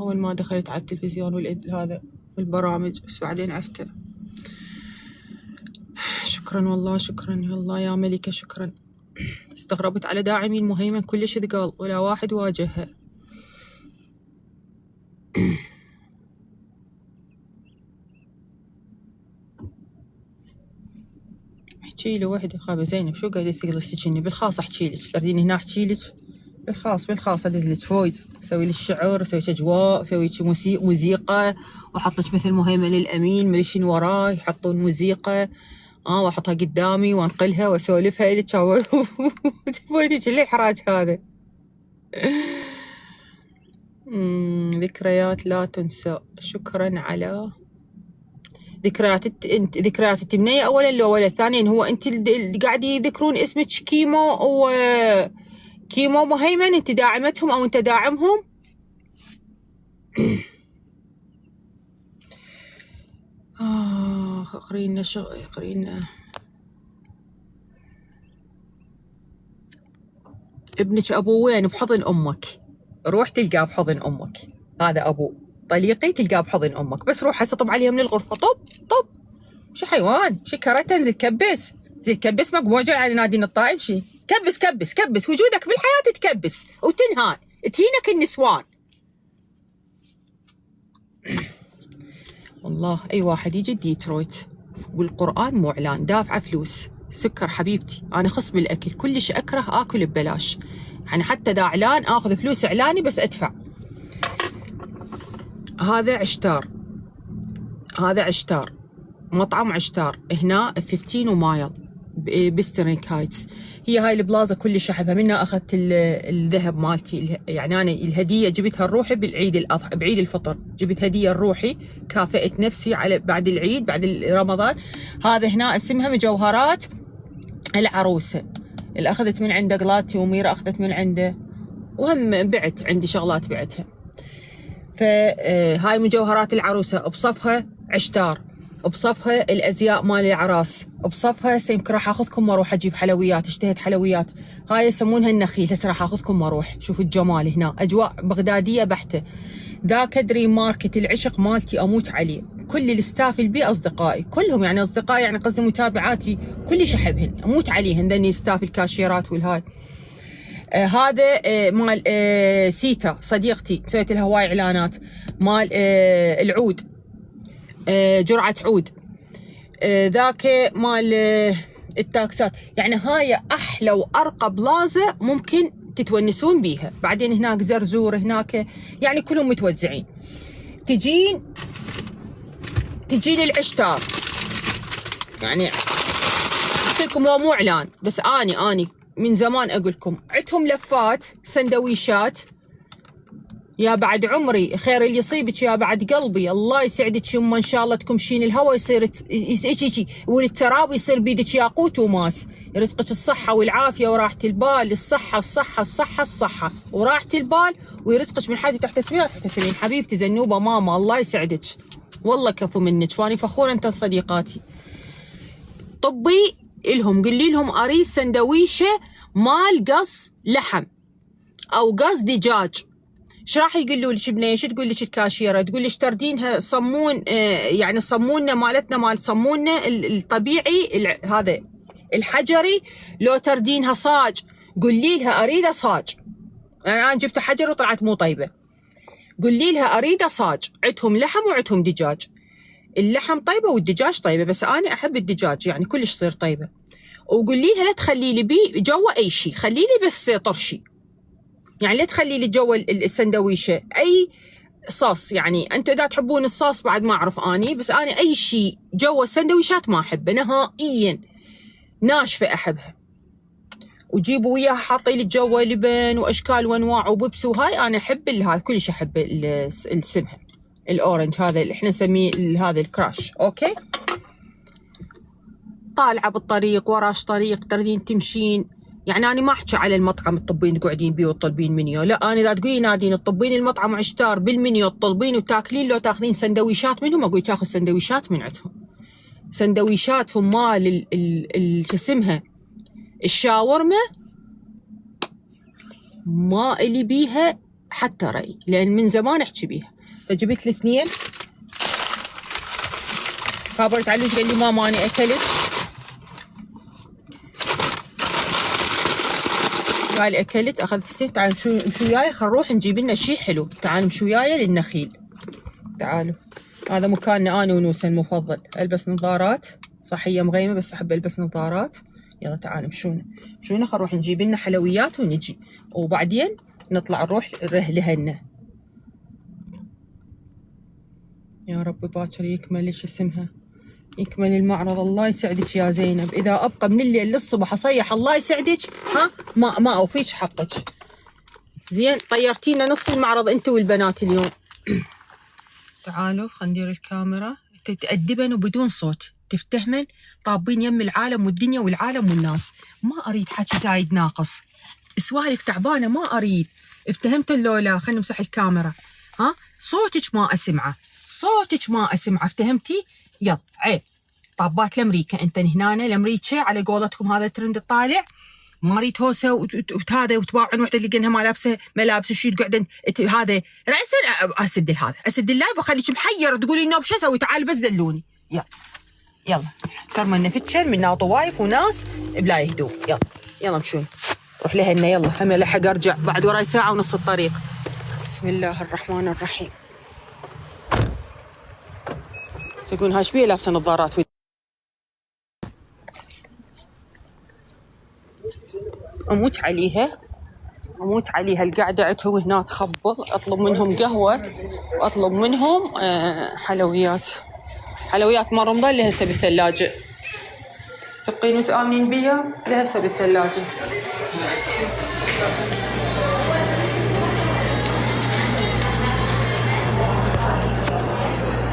أول ما دخلت على التلفزيون هذا البرامج، بس بعدين عرفته. شكرا والله، شكرا والله يا ملكة، شكرا. استغربت على داعمي المهيمن كلش ثقال ولا واحد واجهها. احكي له وحده خابه زينب، شو قاعده تقلصتيني بالخاص؟ احكي لك تردين هنا احكي لك بالخاص ادز لك فويس، اسوي لك الشعر، اسوي لك اجواء، اسوي لك موسيقى، واحط لك مثل مهيمن الامين مدري شنو وراي يحطون موسيقى، واحطها قدامي وانقلها واسولفها لك. ويدك الاحراج هذا. ذكريات لا تنسى. شكرا على ذكريات. انت ذكريات التمنية اولا لو ولا ثانيا هو انت اللي قاعد يذكرون اسمك كيمو كيمو مهيمن، انت داعمتهم او انت داعمهم؟ اقرينا اقرينا. ابنك ابوه وين؟ بحضن امك، روح تلقاه بحضن امك. هذا ابوه طليقي، تلقاه بحضن امك. بس روح هسه طب عليها من الغرفه. طب شو حيوان؟ شو كرته؟ انزل كبس، زي كبس مقموجه على نادين الطائب. شي كبس وجودك بالحياه تكبس وتنهان، تهينك النسوان. والله اي واحد يجي ديترويت والقران مو اعلان، دافعه فلوس سكر حبيبتي. انا خص بالاكل، كلش اكره اكل ببلاش، يعني حتى دا اعلان اخذ فلوس اعلاني بس ادفع. هذا عشتار، مطعم عشتار هنا 15 ومايل بسترينك هايتس. هي هاي البلازا كلش احبها، منها اخذت الذهب مالتي. يعني انا الهديه جبتها لروحي بالعيد الاضحى، بعيد الفطر جبت هديه لروحي، كافئت نفسي على بعد العيد بعد رمضان. هذا هنا اسمها مجوهرات العروسه، اللي اخذت من عنده قلاتي وميرا اخذت من عنده، وهم بعت عندي شغلات بعتها. فهاي مجوهرات العروسه، بصفها عشتار، بصفها الازياء مال العراس، بصفها هسه يمكن راح اخذكم واروح اجيب حلويات. اشتهيت حلويات، هاي يسمونها النخيل. هسه راح اخذكم واروح. شوفوا الجمال هنا، اجواء بغداديه بحته. ذاك دريم ماركت العشق مالتي اموت عليه. كل الستاف البي اصدقائي كلهم، يعني اصدقائي يعني قصدي متابعاتي كلش احبهن، اموت عليهن ذني ستاف الكاشيرات والهاي. هذا مال سيتا صديقتي، سويت لها هواي اعلانات. مال العود، جرعه عود. ذاك مال التاكسات. يعني هاي احلى وارقى بلازا ممكن تتونسون بيها. بعدين هناك زرزور هناك، يعني كلهم متوزعين. تجين العشتار، يعني قلت لكم هو مو اعلان، بس اني من زمان اقول لكم عندهم لفات سندويشات. يا بعد عمري خير اللي يصيبك، يا بعد قلبي الله يسعدك يمه، ان شاء الله تكمشين الهوى يصير والتراب يصير بيدك ياقوت وماس. يرزقك الصحه والعافيه وراحه البال. الصحه وراحه البال، ويرزقك من حيث تحتسبين حبيبتي زنوبه ماما، الله يسعدك. والله كفو منك، واني فخوره انت صديقاتي. طبي الهم، قولي لهم اريد سندويشه مال قص لحم او قص دجاج. ايش راح يقولوا لك بنيه؟ شو تقول لك الكاشيره؟ تقول لك تردينها صمون، يعني صموننا مالتنا مال صموننا الطبيعي هذا الحجري، لو تردينها صاج قولي لها اريده صاج. يعني انا جبت حجر وطلعت مو طيبه. قولي لها اريده صاج. عندهم لحم وعندهم دجاج. اللحم طيبه والدجاج طيبه، بس انا احب الدجاج يعني كلش تصير طيبه. وقولي لها لا تخلي لي بي جوا اي شيء، خلي لي بس طرشي. يعني لا تخلي لي جوا السندويشه اي صوص. يعني انتم اذا تحبون الصوص بعد ما اعرف اني، بس انا اي شيء جوا السندويشات ما احبه نهائيا، ناشفه احبها. وجيبوا وياها حاطين لي جوا لبن واشكال وانواع وبيبسي وهاي. انا احب هاي كلش احب السمها الاورنج، هذا اللي احنا نسميه هذا الكراش. اوكي، طالعه بالطريق وراش طريق تردين تمشين. يعني انا ما احكي على المطعم تطبين تقعدين بيه وتطلبين منيو، لا انا اذا تقولين نادين تطبين المطعم عشتار بالمنيو تطلبين وتاكلين، لو تاخذين سندويشات منهم اقول تاخذ سندويشات من عندهم. سندويشاتهم مال شو اسمها الشاورما ما اللي بيها حتى رأي، لأن من زمان أحكي بيها. فجبت لي 2. خابرت علوش قال لي ماما أنا أكلت. قال أكلت. أخذت السيف. تعالوا مشوا وياي، خل نروح نجيب لنا شيء حلو. تعالوا مشوا وياي للنخيل. تعالوا، هذا مكاننا أنا ونوسة المفضل. ألبس نظارات، صحية مغيمة بس أحب ألبس نظارات. يلا تعالوا مشونا خل نروح نجيب لنا حلويات ونجي، وبعدين نطلع نروح لهنا. يا رب باكر يكمل ايش اسمها، يكمل المعرض. الله يسعدك يا زينب. اذا ابقى من الليل للصبح اصيح الله يسعدك، ها ما اوفيك حقك. زين طيرتينا نص المعرض انت والبنات اليوم. تعالوا خلينا ندير الكاميرا. تأدبن وبدون صوت، تفتهمن، طابين يم العالم والدنيا والعالم والناس. ما اريد حكي زايد ناقص، سوالف تعبانه ما اريد. افتهمت اللولا؟ خلينا نمسح الكاميرا. ها صوتك ما اسمعه، صوتك ما اسمعه، افتهمتي؟ يلا عيب. طابات لامريكا انت هنا لامريكا على قولتكم، هذا الترند الطالع. ما اريد هوسه وهذا وتباعن وحده اللي قنها ما لابسه ملابس الشيء تقعدن هذا راسا. اسد هذا، اسد اللايف واخليك محير تقولي انه شو اسوي. تعال بس دلوني. يلا كرمنا فتشن من طوايف وناس بلا يهدوء. يلا مشون روح لهنا. يلا هم لحق ارجع بعد وراي ساعه ونص الطريق. بسم الله الرحمن الرحيم. تقول هاش بيه لابسه نظارات. اموت عليها القعده عندهم هنا تخبط. اطلب منهم قهوه واطلب منهم حلويات مال رمضان اللي هسه بالثلاجه. تبقين متآمنين بيها اللي هسه بالثلاجه.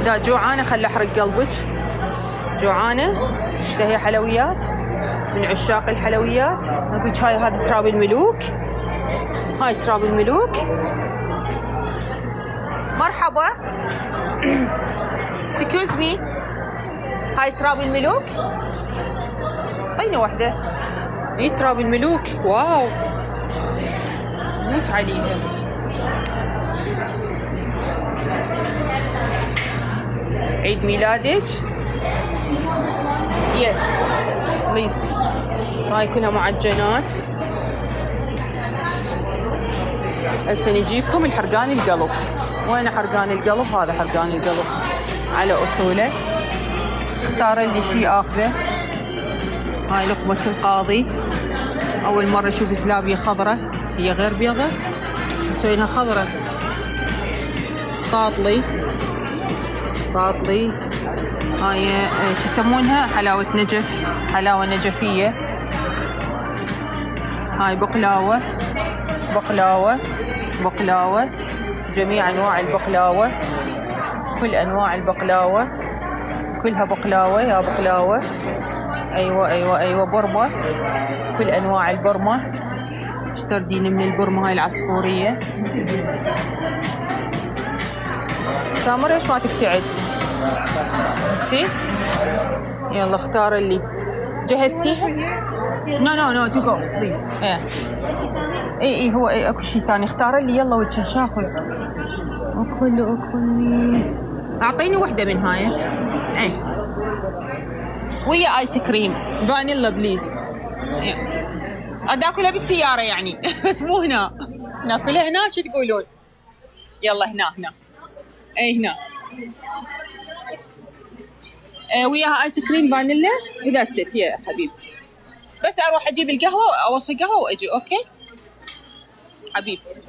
لا جوعانه، خل احرق قلبك. جوعانه اشتهي حلويات، من عشاق الحلويات. اقول هاي هذا تراب الملوك، هاي تراب الملوك. مرحبا. سكيوز مي، هاي تراب الملوك. اعطيني واحده. هي تراب الملوك. واو موت عليها. عيد ميلادك بليز. هاي كلها معجنات. هسه نجيبكم الحرقان القلب. وين حرقان القلب؟ هذا حرقان القلب على اصوله. اختار اللي شيء اخذه. هاي لقمة القاضي. اول مرة اشوف زلابية خضرة، هي غير بيضة، مسوينها خضرة. فاضلي هاي شو يسمونها؟ حلاوة نجف، حلاوة نجفية. هاي بقلاوة، جميع انواع البقلاوة، كل انواع البقلاوة، كلها بقلاوة يا بقلاوة. ايوه برمة، كل انواع البرمة. اشتردين من البرمة هاي العصفورية. سامر ايش ما تبتعد؟ سي يلا اختار اللي جهزتيها. نو تو جو بليز. اي هو اكو شيء ثاني. اختار اللي يلا والشاشاخل. اكل اعطيني وحده من هاي. ويا ايس كريم فانيلا بليز. ناكلها بالسياره يعني. بس مو هنا، ناكلها هنا. شو تقولون؟ يلا هنا هنا وياها ايس كريم فانيلا. اذا ست يا حبيبتي. بس اروح اجيب القهوه، اوصي قهوه واجي. اوكي حبيبتي.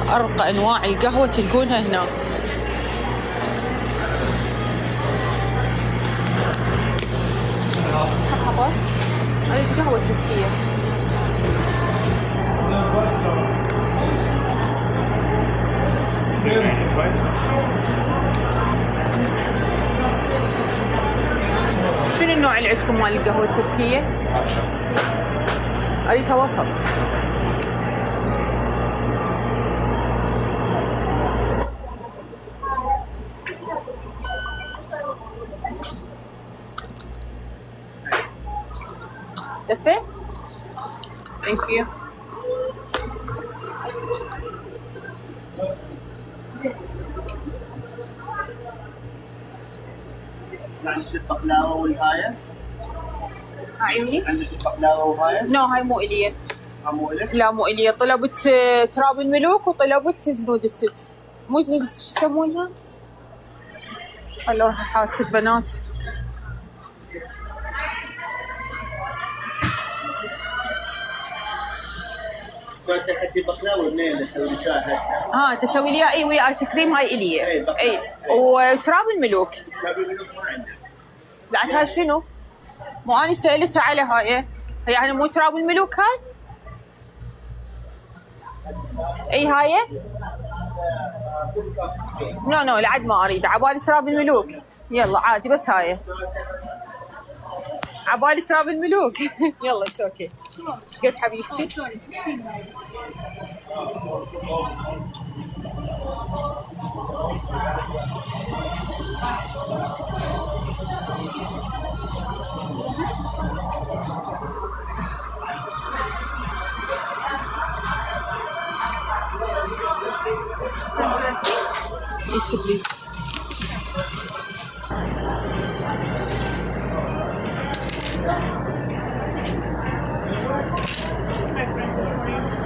ارقى انواع القهوه تلقونها هنا. مرحبا. هذه قهوه تركيه. شنو النوع اللي عندكم مال القهوة التركية؟ أريدها وسط. That's it? Thank you. عندك البقلاوة والهاية؟ عيوني؟ عندك البقلاوة وهاية؟ نو هاي مو إلي. مو إلك؟ لا مو إلي، طلبت تراب الملوك وطلبت زنود الست. مو زنود الست شو يسمونها؟ خلوا راح احاسب بنات. صرت اخذتي بقلاوة منين تسوي لي شاي هسه؟ تسوي لي اي ويا ايس كريم هاي إلي. اي وتراب الملوك. تراب الملوك ما عندك. بعد هاي شنو؟ مو اني سألتها على هاي. يعني مو تراب الملوك هاي؟ اي هاي؟ نو لعد ما اريد، عبالي تراب الملوك. يلا عادي بس هاي. عبالي تراب الملوك. يلا اتس اوكي. قد حبيبتي؟ Yes, please.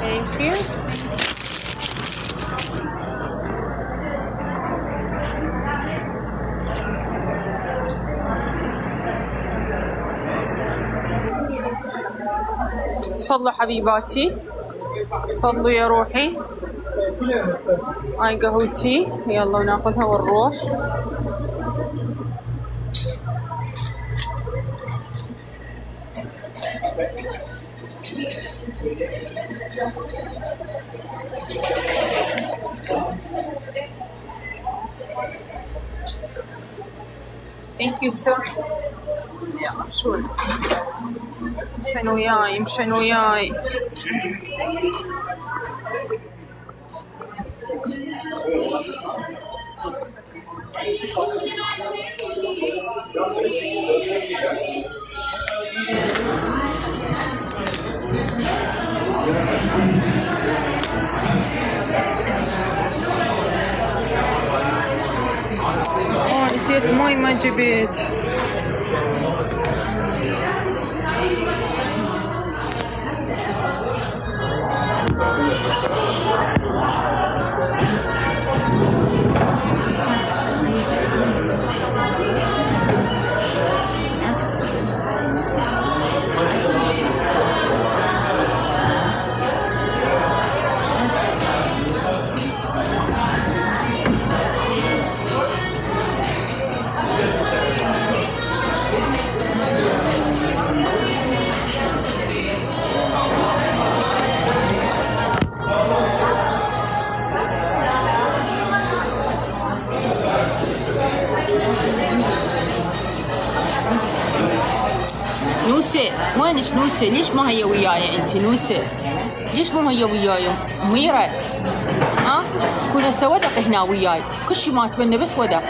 Thank you. تفضلوا حبيباتي، تفضلوا يا روحي. هاي قهوتي، يلا وناخذها ونروح. Thank you sir. يلا مشون وياي. نسيت ماي ما جبت. نوسة وينش نوسة؟ ليش ما هي وياي انت نوسة؟ ليش ما هي وياي؟ ميرة كل هسه ودق هنا وياي، كل شيء ما اتمنى بس ودق،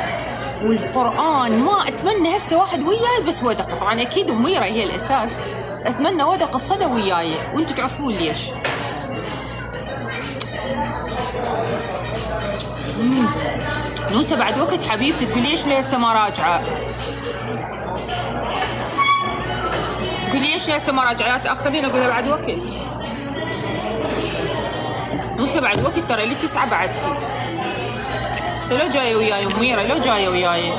والقرآن ما اتمنى هسه واحد وياي بس ودق. طبعا اكيد ميرة هي الاساس، اتمنى ودق الصدى وياي وانتم تعرفون ليش. نوسة بعد وقت حبيبتي تقول ليش لسه ما راجعة؟ قولي ليش لسه ما راجعة؟ لا تأخرين. أقولها بعد وقت. نوسة بعد وقت ترى لي 9 بعد فيه. بس لو جاية وياي ميرة، لو جاية وياي.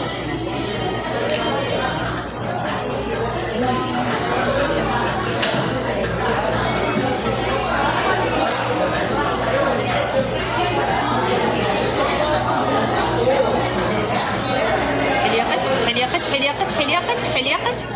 حليقت.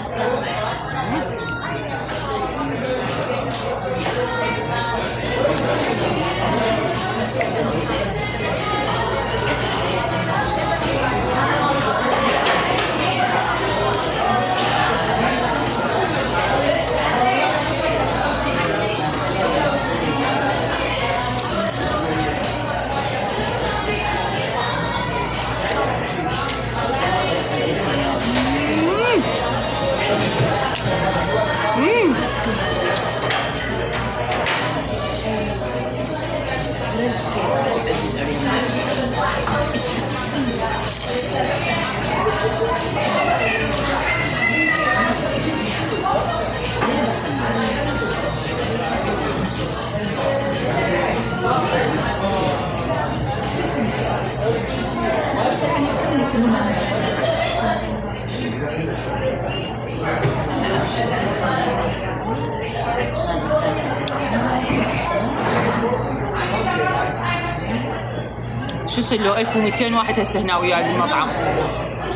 شو يصير له 1200 واحد هسه هنا وياي بالمطعم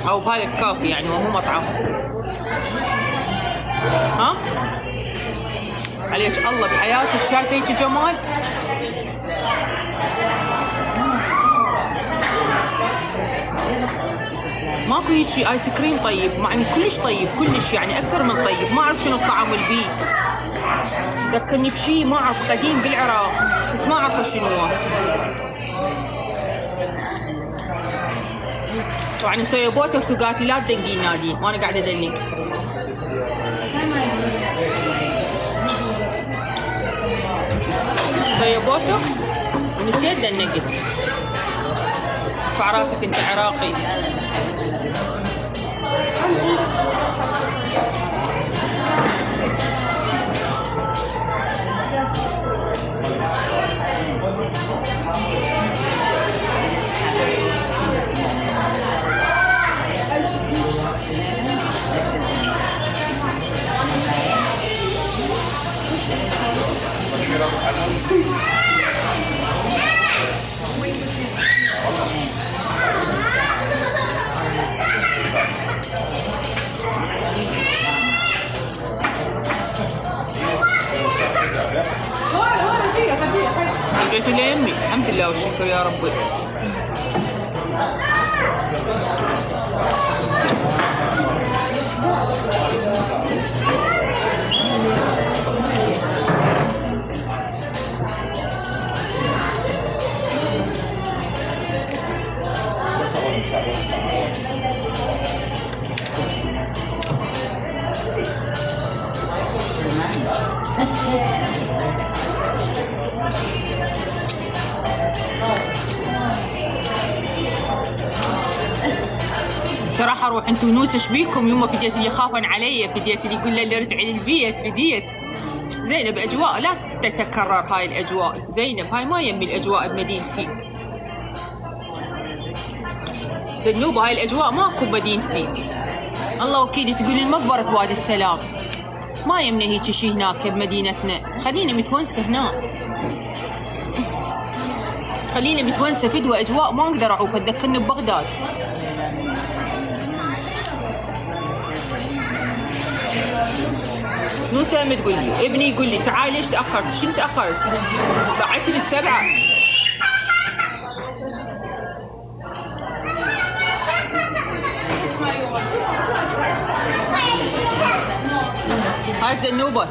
او بهذا الكافي يعني مو مطعم. ها عليك الله بحياتك شايفه هيك جمال. ماكو هيجي ايس كريم طيب يعني كلش طيب كلش يعني اكثر من طيب. ما اعرف شنو الطعم اللي بيه ذكرني بشي ما اعرف قديم بالعراق بس ما اعرف شنو هو. طبعا مسويه بوتوكس وقالت لي لا تدقين نادين وانا قاعده ادنق. مسويه بوتوكس ونسيت دنقت. ارفع راسك انت عراقي. جيت ليمي الحمد لله والشكر يا ربي. صراحة اروح انتو نوسة شبيكم يما فديت اللي خافن علي فديت اللي يقول لي ارجعي للبيت فديت. زينب اجواء لا تتكرر هاي الاجواء. زينب هاي ما يمي الاجواء بمدينتي. زنوبة هاي الاجواء ماكو بمدينتي. الله وكيلي تقولي مقبرة وادي السلام ما يمنا هيك شي هناك بمدينتنا. خلينا متونسة هنا خلينا متونسة فدوة اجواء ما اقدر اعوف تذكرني ببغداد. نو سامي تقول لي ابني يقول لي تعال ليش تاخرت؟ شنو تاخرت؟ بعتي بالسبعة. هاي الزنوبة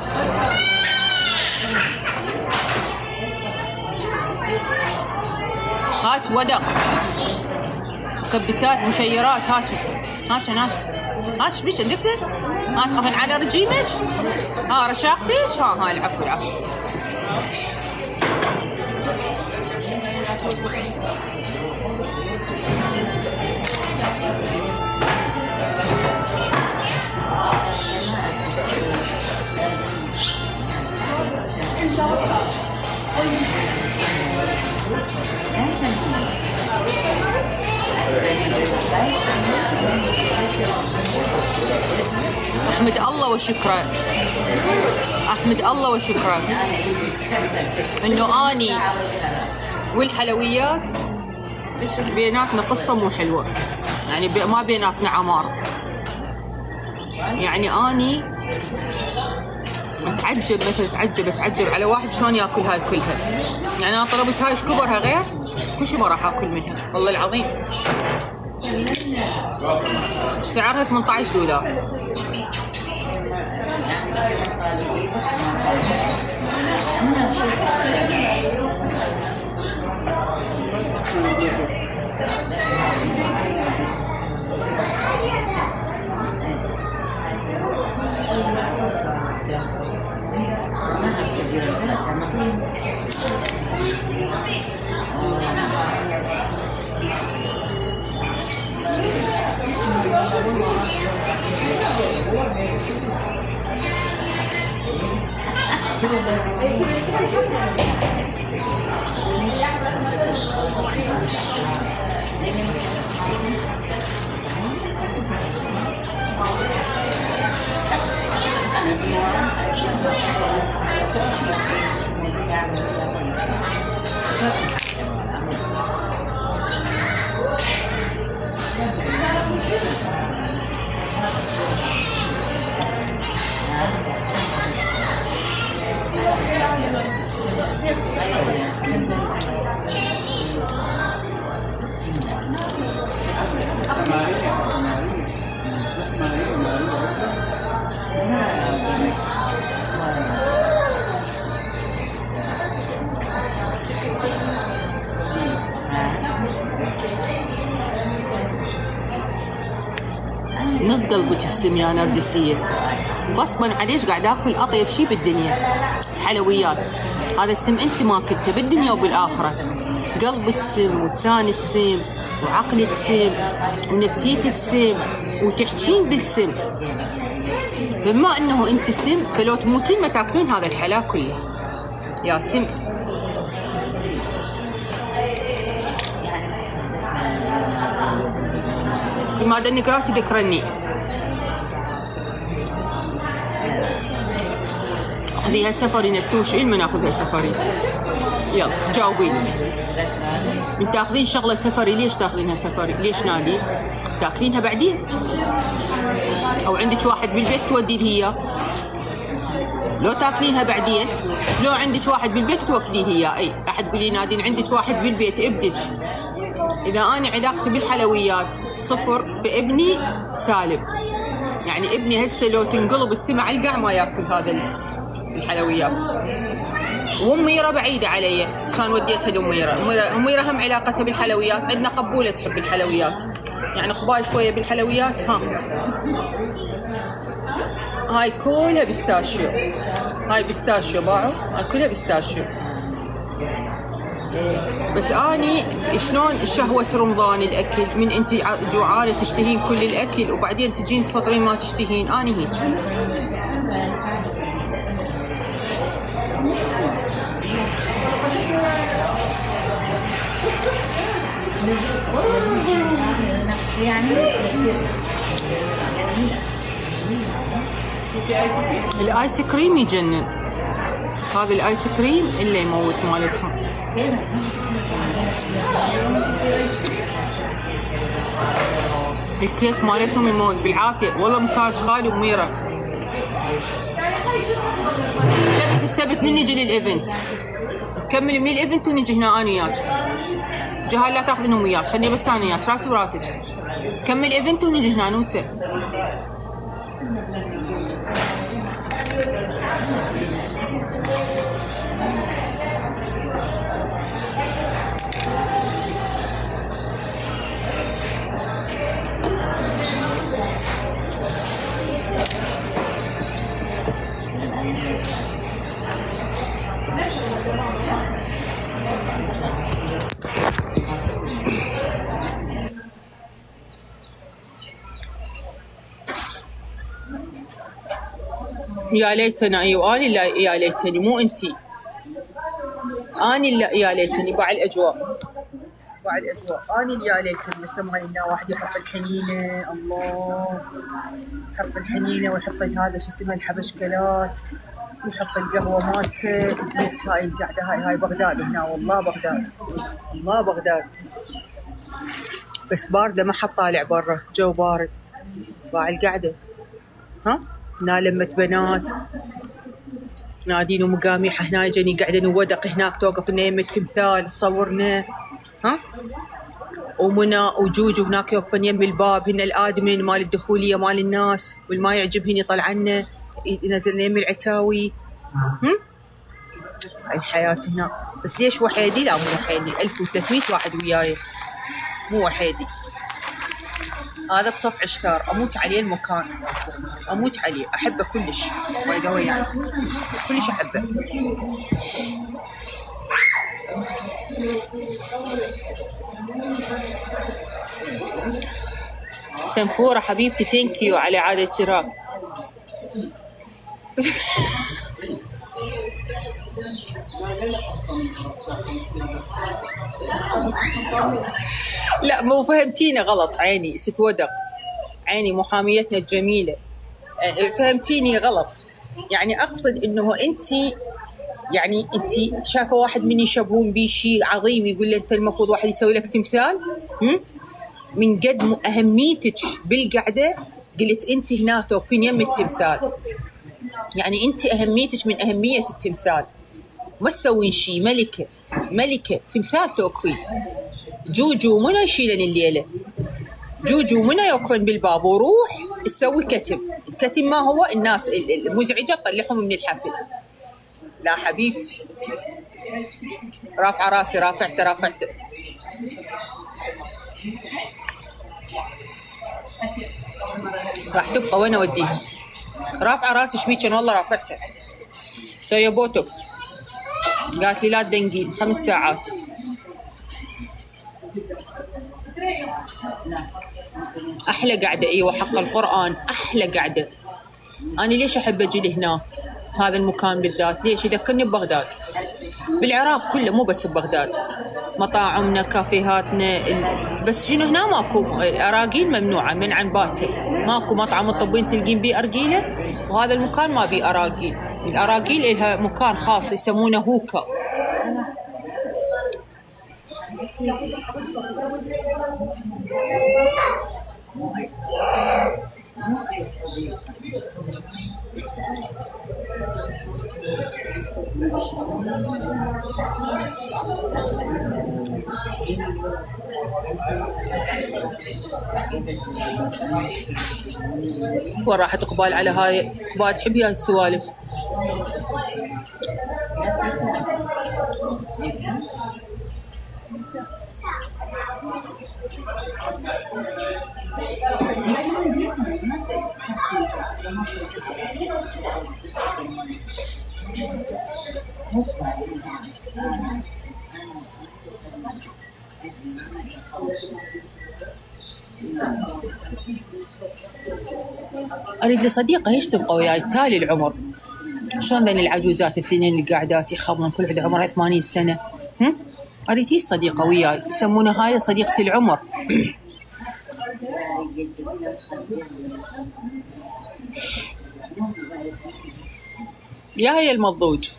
هاك ودق مكبسات مشيرات هاك بيش عندك هاي خفن على رجيمك رشاقتك هاي العفو العفو. أحمد الله وشكرا أحمد الله وشكرا إنه أني والحلويات بيناتنا قصة مو حلوة يعني ما بيناتنا عمار. يعني أني أتعجب على واحد شلون ياكل هاي كلها. يعني أنا طلبت هاي كبرها غير كل شيء ما راح آكل منها والله العظيم. سعرها $18. نص قلبك السم يا نرجسية، غصبا عليش قاعد اكل اطيب شي بالدنيا حلويات. هذا السم انت ما اكلته بالدنيا وبالاخرة. قلبك سم ولسان السم وعقلك سم ونفسيتك سم وتحجين بالسم. بما انه انت سم فلو تموتين ما تاكلين هذا الحلا كله يا سم. كل ما دنك راسي ذكرني. خذيها سفري نتوش، إلما ناخذها سفري. يلا جاوبيني، من تاخذين شغله سفري ليش تاخذينها سفري؟ ليش نادي؟ تاكلينها بعدين؟ او عندك واحد بالبيت تودي له اياه؟ لو تاكلينها بعدين، لو عندك واحد بالبيت توكليه اياه. اي احد تقولي نادين عندك واحد بالبيت ابنك. اذا انا علاقتي بالحلويات صفر فابني سالم. يعني ابني هسه لو تنقلب السمع على القاع ما ياكل هذا الحلويات. وأميرة بعيدة علي، كان وديتها لأميرة. أميرة هم علاقتها بالحلويات، عندنا قبولة تحب الحلويات، يعني قبال شوية بالحلويات. ها هاي كلها بيستاشيو، هاي بيستاشيو باعوا، هاي كلها بيستاشيو. بس اني شلون شهوة رمضان الاكل، من انت جوعانة تشتهين كل الاكل وبعدين تجين تفطرين ما تشتهين، اني هيك. الايس كريم يجنن، هذا الايس كريم اللي يموت مالتهم. الكيك مالتهم يموت بالعافية والله. مكاج خالي وميرة السبت من نجي للايفنت، نكمل من الايفنت ونجي هنا انا وياك. جهال لا تاخذينهم وياك، خليني بس انا وياك راسي وراسك. كمل الايفنت ونجي هنا نوسه. يا ليتنا. ايوه اني لا يا ليتني، مو انتي. اني لا يا ليتني باع الاجواء، باع الاجواء. اني اللي يا ليتني. بس ما لنا واحد يحط الحنينه، الله يحط الحنينه ويحط هذا شو اسمه الحبشكلات، يحط القهوه مالته. هاي القعده هاي بغداد هنا، والله بغداد، الله بغداد. بس بارده ما حد طالع برا، جو بارد. باع القعده. ها هنا لمة بنات نادين ومقاميح، هنا جاني قاعدة نودق، هناك توقف لنا يم التمثال صورنا. ها ومنى وجوجو هناك يوقفن يم الباب، هن الادمن مال الدخولية مال الناس، والما يعجبهن يطلعنا ينزلنا يم العتاوي. هاي الحياة هنا. بس ليش وحيدي؟ لا مو وحيدي، 1300 واحد وياي، مو وحيدي. هذا بصف عشتار، اموت عليه المكان، اموت عليه، احبه كلش باي ذا واي، يعني كلش احبه. سنفورة حبيبتي ثانك يو على عادة جراب. لا مو فهمتيني غلط عيني ست ودق، عيني محاميتنا الجميلة، فهمتيني غلط. يعني أقصد إنه أنتي، يعني أنتي شافة واحد من يشبهون بيه شيء عظيم يقول له أنت المفروض واحد يسوي لك تمثال. من قد أهميتك بالقعدة قلت أنتي هنا توقفين يم التمثال، يعني أنتي أهميتك من أهمية التمثال. ما تسوين شي، ملكة ملكة تمثال توكوين. جوجو منو يشيلن الليلة؟ جوجو منو يوقفن بالباب وروح تسوي كتم. الكتم ما هو؟ الناس المزعجة تطلعهم من الحفل. لا حبيبتي، رافعة راسي، رافعته. راح تبقى وين اوديها؟ رافعة راسي شبيكن والله رافعتها. سوي بوتوكس. قالت لي لا تدنقين 5 ساعات. احلى قعدة، ايوه حق القرآن احلى قعدة. انا ليش احب اجي لهناك هذا المكان بالذات؟ ليش؟ يذكرني ببغداد. بالعراق كله مو بس ببغداد، مطاعمنا كافيهاتنا بس شنو هنا ماكو اراجيل، ممنوعه من عن باكر. ماكو مطعم تطبين تلقين بيه ارجيله، وهذا المكان ما بيه اراجيل. الاراجيل إلها مكان خاص يسمونه هوكا. وين راحت اقبال على هاي؟ اقبال تحبي هاي السوالف. اريد لي صديقه ايش تبقى وياي تالي العمر. شلون ذني العجوزات الاثنين اللي قاعدات يخبرون كل واحده عمرها 80 سنه. اريد هيك صديقه وياي، يسمونها هاي صديقه العمر. يا هي المضوج.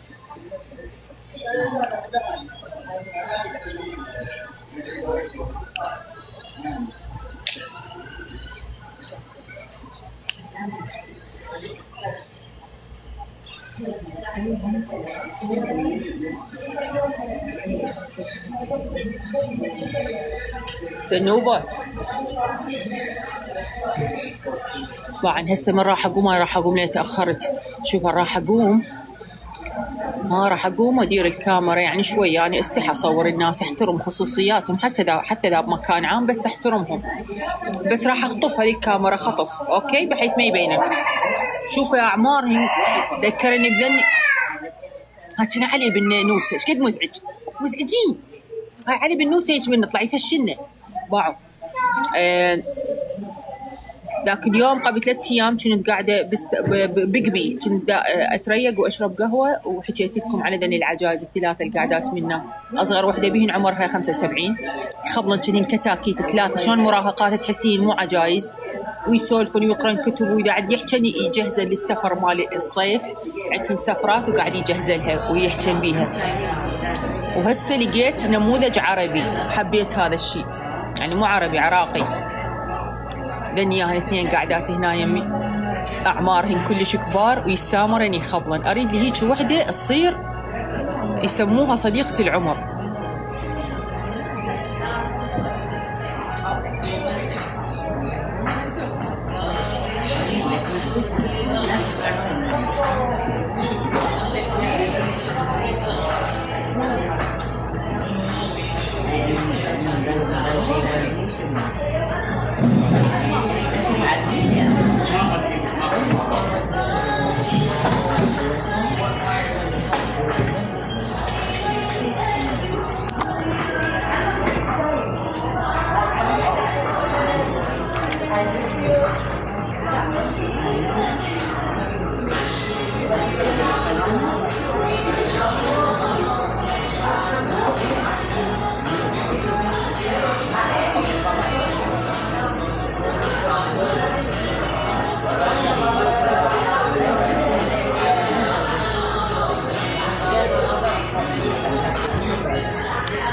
زنوبة طبعا هسه من راح اقوم، ما راح اقوم لين تاخرت. شوف راح اقوم، راح اقوم وادير الكاميرا يعني شوي، يعني استحى اصور الناس، احترم خصوصياتهم حتى اذا بمكان عام، بس احترمهم. بس راح اخطفها الكاميرا خطف، اوكي، بحيث ما يبينن. شوفوا يا اعمار، ذكرني بذني هاتشنا علي بن نوسه، ايش قد مزعجين. هاي علي بن نوسه ايش بنطلع يفشلنا باعوا. ذاك اليوم قبل 3 أيام كنت قاعدة بقبي، كنت أتريق وأشرب قهوة، وحكيت لكم على ذني العجائز الثلاثة القاعدات منا. أصغر وحدة بهن عمرها 75، خبلن كذين كتاكيت 3، شلون مراهقات تحسين مو عجائز، ويسولفون ويقرن كتب، وإذا قاعد يحكن يجهزن للسفر مال الصيف، عندهن سفرات وقاعد يجهزلها ويحكن بيها. وهسه لقيت نموذج عربي، حبيت هذا الشيء، يعني مو عربي، عراقي. ذنياهن 2 قاعدات هنا يمي، أعمارهن كلش كبار ويسامرن يخبلن. أريد لي هيك وحدة تصير يسموها صديقة العمر.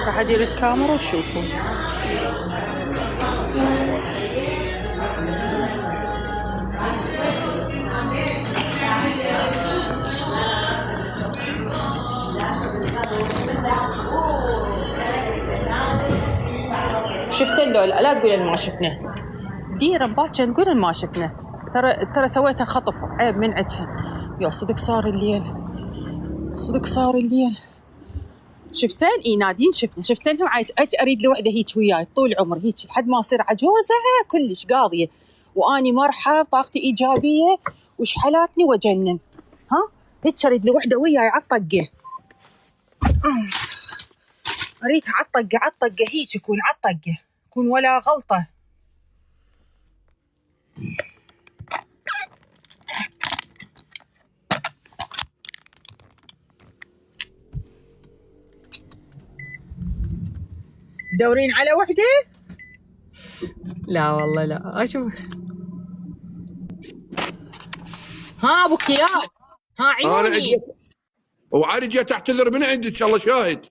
راح ادير الكاميرا وشوفوا. لو لا تقول ما شفنا. ديرة باكر نقول ما شفنا. ترى سويتها خطف، عيب من عندها. يا صدق صار الليل، صدق صار الليل. شفتين؟ اي نادين شفتينهم. اريد لوحده هيك وياي طول عمر هيك لحد ما اصير عجوزه كلش قاضيه، واني مرحب طاقتي ايجابيه وشحلاتني وجنن. ها هيك اريد لوحده وياي عالطقه. اريدها عالطقه هيك يكون عالطقه، يكون ولا غلطه. دورين على وحده؟ لا والله لا. اشوف. ها ابو كيان، ها عيوني. وعادي جيت اعتذر من عندك، الله شاهد.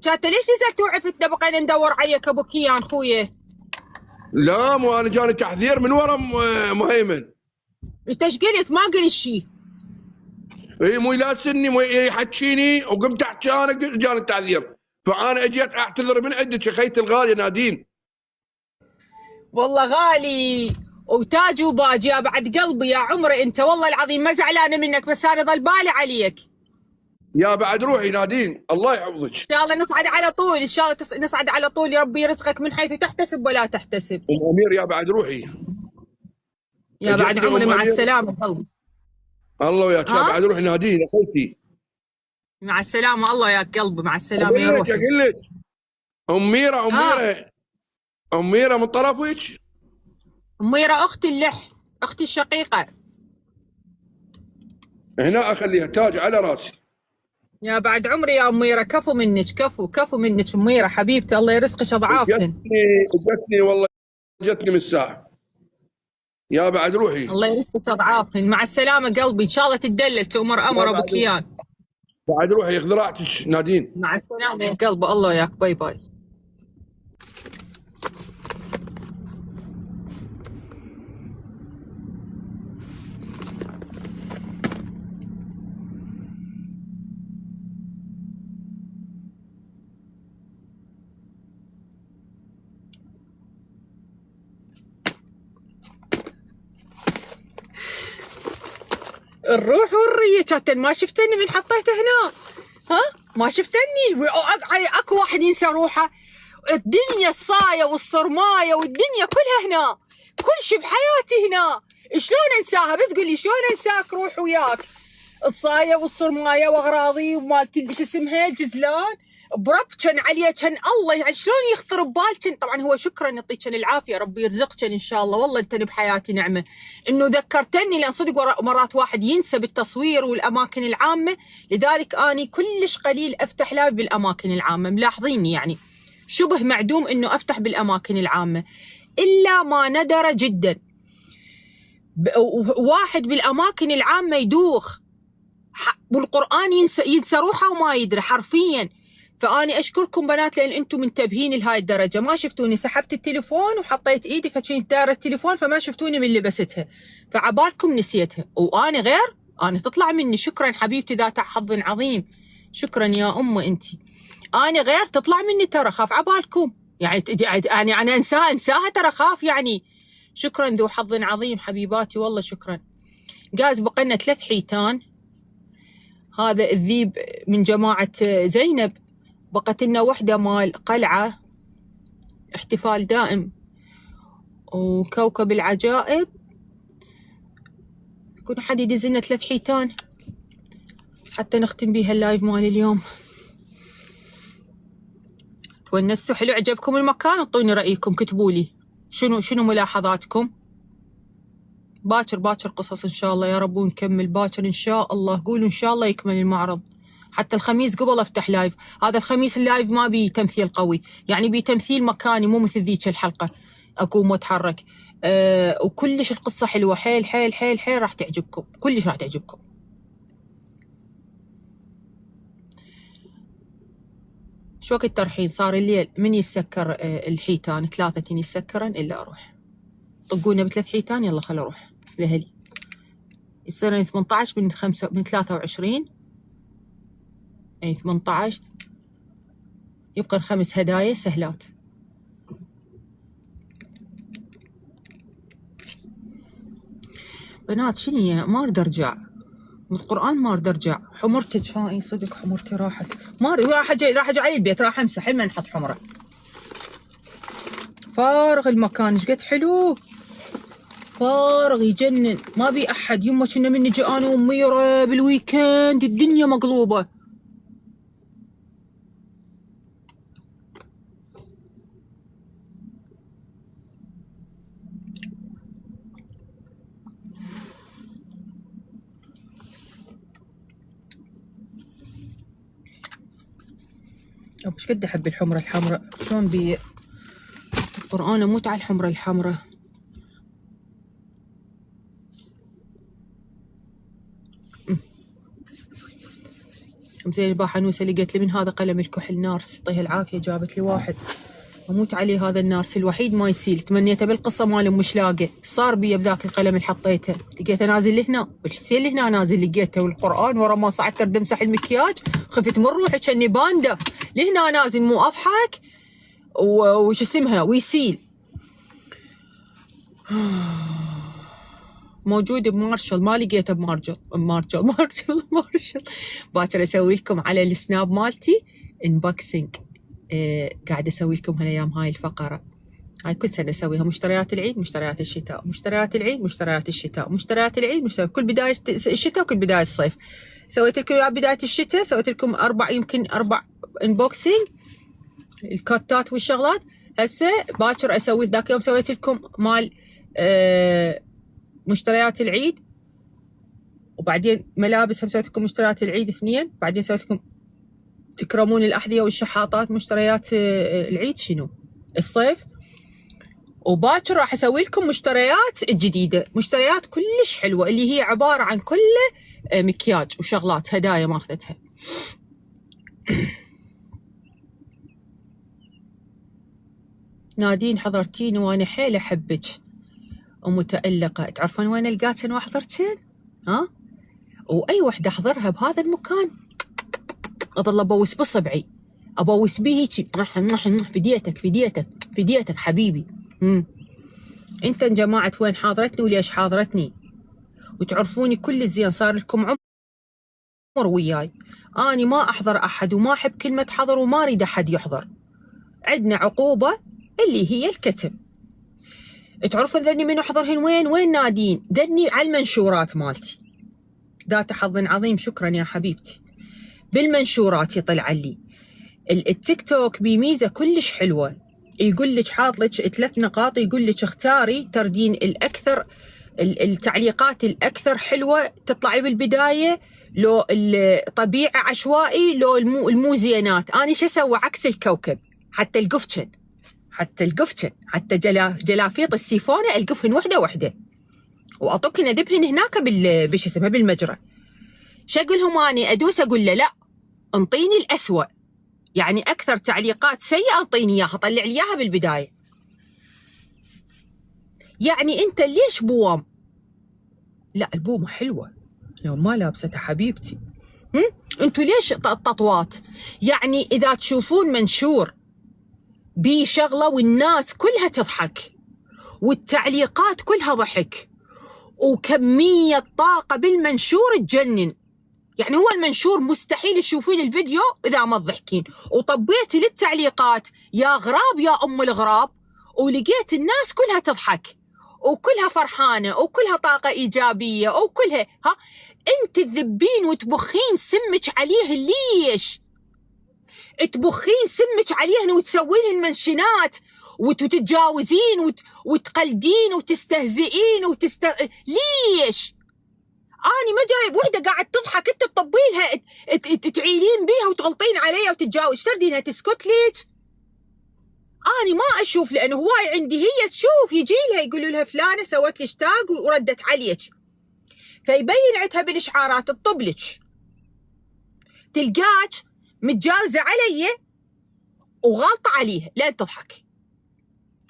كانت ليش نزلت وعفتنا بقينا ندور عليك ابو كيان خويا؟ لا مو انا جاني تحذير من ورا مهيمن. انت ايش قلت؟ ما قلت شيء. اي مو يلاسني مو يحكيني وقمت احكي انا جاني التعذير، فانا اجيت اعتذر من عندك يا خيتي الغاليه نادين. والله غالي وتاج وباج يا بعد قلبي يا عمري انت، والله العظيم ما زعلانه منك، بس انا ضل بالي عليك. يا بعد روحي نادين الله يحفظك. ان شاء الله نصعد على طول، ان شاء الله نصعد على طول، يا ربي يرزقك من حيث تحتسب ولا تحتسب. ام امير يا بعد روحي. يا بعد عمري مع السلامه قلبي. الله وياك. يا بعد روحي نادين يا خيتي. مع السلامه. الله وياك قلبي، مع السلامه يا روحي. اقول لك ام ميره من طرفك. ام ميره اختي اللحم، اختي الشقيقه. هنا اخليها تاج على راسي. يا بعد عمري يا ام ميره، كفو منك، كفو منك ام ميره حبيبتي، الله يرزقك اضعافهن. جتني والله، جتني من الساعه. يا بعد روحي. الله يرزقك اضعافهن. مع السلامه قلبي، ان شاء الله تدلل تؤمر امر ابو كيان. بعد روحي ياخذ راحتك نادين. مع السلامه يا قلبي، الله وياك، باي باي. الروح والرية كانت ما شفتني من حطيته هنا. ها ما شفتني. اكو واحد ينسى روحه. الدنيا الصايه والصرمايه والدنيا كلها هنا، كل شيء بحياتي هنا. شلون انساها؟ بس قولي شلون انساك روح وياك. الصايه والصرمايه واغراضي ومالتي شو اسمها جزلان برب كان عليه، كان الله يعني شلون يخطر ببالك. طبعا هو شكرا يعطيك العافيه، ربي يرزقك ان شاء الله. والله انت بحياتي نعمه انه ذكرتني، لان صدق مرات واحد ينسى بالتصوير والاماكن العامه، لذلك اني كلش قليل افتح لايف بالاماكن العامه. ملاحظيني يعني شبه معدوم انه افتح بالاماكن العامه، الا ما ندر جدا. واحد بالاماكن العامه يدوخ بالقران ينسى روحه وما يدري حرفيا. فاني اشكركم بنات لان انتم منتبهين لهاي الدرجه. ما شفتوني سحبت التليفون وحطيت ايدي فشين دار التليفون، فما شفتوني من لبستها، فعبالكم نسيتها. وانا غير انا تطلع مني. شكرا حبيبتي ذات حظ عظيم، شكرا يا امه انتي. انا غير تطلع مني ترى، خاف عبالكم يعني انا انساها ترى خاف يعني. شكرا ذو حظ عظيم حبيباتي والله شكرا. جاز بقينا 3 حيتان. هذا الذيب من جماعة زينب، بقت لنا وحدة مال قلعة احتفال دائم وكوكب العجائب. يكون حد يدز لنا 3 حيتان حتى نختم بيها اللايف مال اليوم. تونستوا حلو؟ عجبكم المكان؟ اعطوني رأيكم، كتبوا لي شنو ملاحظاتكم. باكر قصص ان شاء الله يا رب، ونكمل باكر ان شاء الله. قولوا ان شاء الله يكمل المعرض. حتى الخميس قبل افتح لايف. هذا الخميس اللايف ما بي تمثيل قوي، يعني بي تمثيل مكاني مو مثل ذيك الحلقه اقوم واتحرك. وكلش القصه حلوه، حيل حيل حيل حيل راح تعجبكم، كلش راح تعجبكم. شو وقت الترحيل؟ صار الليل. من يسكر الحيتان 3 يسكرن الا اروح. طقونا ب3 حيتان، يلا خل اروح لهلي. يصير 18 من 23 اي 18، يبقى 5 هدايا سهلات. بنات شنو ما اريد ارجع بالقرآن، ما اريد ارجع. حمرتك هاي صدق، حمرتي راحت، ما اريد، راح اجي على البيت، راح امسح ما نحط حمره. فارغ المكان، ايش قد حلو، فارغ يجنن، ما بي احد. يمه كنا من نجي انا وميره بالويكند الدنيا مقلوبه. ايش قد احب الحمره الحمراء، شلون بي القرآن اموت على الحمره الحمراء. زين الباحنوسه اللي قالت لي من هذا قلم الكحل نارس، يعطيها العافيه، جابت لي واحد اموت عليه هذا النارس الوحيد ما يسيل. تمنيته بالقصه مال مش لاقي، صار بي بذاك القلم اللي حطيته، لقيته نازل لهنا والحسين لهنا نازل، لقيته والقرآن ورا ما صعدت ارد امسح المكياج خفت من روحي كاني باندا، لهنا نازل مو اضحك وش اسمها ويسيل. موجود بمارشل، ما لقيته بمارشل. باكر اسوي لكم على السناب مالتي انبوكسنج. قاعده اسوي لكم هالايام هاي الفقره، هاي كل سنه اسويها، مشتريات العيد، مشتريات الشتاء، مشتريات العيد، مشتريات الشتاء، مشتريات العيد، مشتريات كل بدايه الشتاء وكل بدايه الصيف. سويت لكم بدايه الشتاء، سويت لكم يمكن اربع انبوكسنج الكاتات والشغلات. هسه باكر اسوي، ذاك يوم سويت لكم مال مشتريات العيد، وبعدين ملابس هم سويت لكم مشتريات العيد 2، بعدين سويت لكم تكرمون الأحذية والشحاطات مشتريات العيد شنو الصيف. وباكر راح اسوي لكم مشتريات الجديدة، مشتريات كلش حلوة اللي هي عبارة عن كله مكياج وشغلات هدايا ماخذتها. نادين حضرتيني وانا حيل احبك ومتألقة، تعرفون وين القاكن واحضرتين؟ ها؟ واي وحده احضرها بهذا المكان اظل ابوس بصبعي، ابوس بيه هيجي فديتك حبيبي. انت يا جماعه وين حاضرتني وليش حاضرتني، وتعرفوني كل الزين، صار لكم عمر وياي، اني ما احضر احد وما احب كلمه حضر وما اريد احد يحضر. عندنا عقوبه اللي هي الكتم. تعرفون ذني من احضرهن وين نادين؟ ذني على المنشورات مالتي. ذات حظ عظيم، شكرا يا حبيبتي. بالمنشورات يطلع لي التيك توك بميزه كلش حلوه، يقول لك حاط لك 3 نقاط، يقول لك اختاري تردين الاكثر، التعليقات الاكثر حلوه تطلعي بالبدايه، لو الطبيعه عشوائي، لو المو زينات. انا شو اسوي عكس الكوكب، حتى القفشن حتى جلافيط السيفونه القفهن وحده واطقهن ادبهن هناك بش اسمها بالمجرى. شو اقول لهم اني ادوس اقول له لا انطيني الاسوأ، يعني اكثر تعليقات سيئه انطيني اياها، طلع لي اياها بالبدايه. يعني انت ليش بوم؟ لا البومه حلوه لو ما لابستها حبيبتي. انتوا ليش التطوات؟ يعني اذا تشوفون منشور بي شغله والناس كلها تضحك والتعليقات كلها ضحك وكميه طاقه بالمنشور تجنن، يعني هو المنشور مستحيل تشوفين الفيديو اذا ما تضحكين، وطبيتي للتعليقات يا غراب يا ام الغراب، ولقيت الناس كلها تضحك وكلها فرحانه وكلها طاقه ايجابيه وكلها انت تذبين وتبخين سمك عليه. ليش تبخين سمك عليهن وتسوين المنشنات وتتجاوزين وتقلدين وتستهزئين ليش؟ اني ما جايب وحده قاعد تضحك انت تطبيلها تعيلين بيها وتغلطين عليها وتتجاوز، تردينها تسكت ليش؟ اني ما اشوف، لانه هواي عندي هي تشوف يجي لها يقولوا لها فلانه سوت لي اشتاق وردت عليك، فيبين عندها بالاشعارات تطبلك، تلقاك متجاوزه علي وغلطه عليها لين تضحك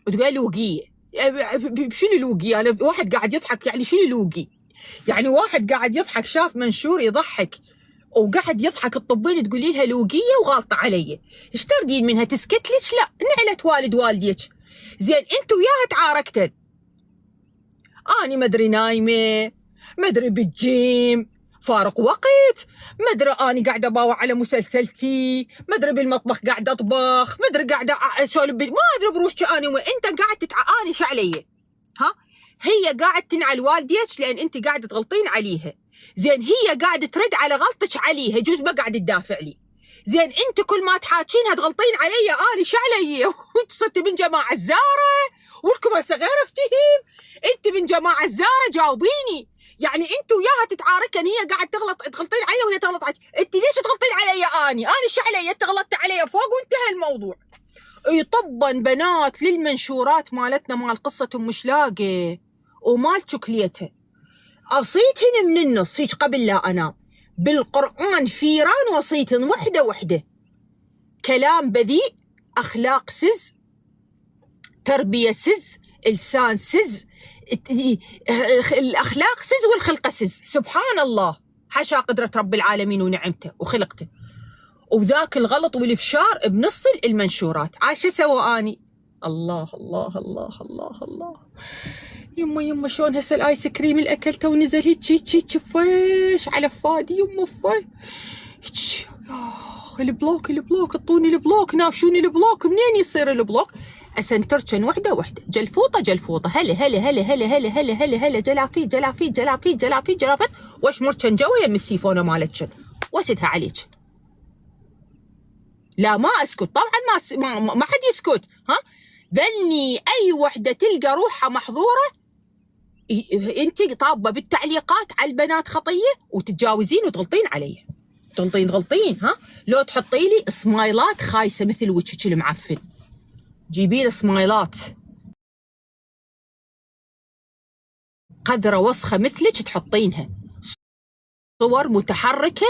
وتقول لوقيه. شنو الوقيه؟ انا واحد قاعد يضحك، يعني شنو الوقي؟ يعني واحد قاعد يضحك شاف منشور يضحك وقاعد يضحك تطبين تقولي لها لوقيه وغلطه علي، ايش تردين منها؟ تسكت لك؟ لا نعلة والد والديك. زين انت وياها تعاركتن، اني ما ادري نايمه مدري بالجيم فارق وقت، مدري اني قاعده باوع على مسلسلتي، مدري بالمطبخ قاعده اطبخ، مدري قاعده اسولف ما ادري بروحك اني وين، انت قاعد تتعاني شو علي؟ ها؟ هي قاعد تنعل والديك لان انت قاعده تغلطين عليها، زين هي قاعده ترد على غلطك عليها، جوز ما قاعد تدافع لي، زين انت كل ما تحاكينها تغلطين علي اني شو علي؟ وانت صرتي من جماعه الزاره ولكم هسه غير افتهيم، انت من جماعه الزاره جاوبيني، يعني انت وياها تتعاركن، هي قاعد تغلطين علي وهي تغلط عليك، انت ليش تغلطين علي اني شو علي؟ انت غلطت علي فوق وانتهى الموضوع. اي طبا بنات للمنشورات مالتنا مال قصه ام شلاقه ومال شوكليته، اصيتهن من النص هيك قبل لا انام، بالقران فيران وصيتن وحده وحده، كلام بذيء، اخلاق سز، تربيه سز، لسان سز، الاخلاق سز والخلقه سز، سبحان الله، حاشا قدره رب العالمين ونعمته وخلقته، وذاك الغلط والافشار بنص المنشورات، عايشه سوى اني؟ الله الله الله الله الله، يما شلون هسه الايس كريم اللي اكلته ونزل هيك فيش على فادي، يما فيش البلوك اعطوني البلوك، نافشوني البلوك، منين يصير البلوك؟ اسنترشن وحده وحده، جلفوطه، هلا جلافيت وش مرشن جوا يم السيفونه مالتشن واسدها عليك. لا ما اسكت طبعا، ما حد يسكت، ها؟ ذني اي وحده تلقى روحها محظوره انت طابه بالتعليقات على البنات خطيه وتتجاوزين وتغلطين علي، تغلطين، ها؟ لو تحطي لي سمايلات خايسه مثل وجهك المعفن، جيبي لي سمايلات قذره وسخه مثلك تحطينها، صور متحركه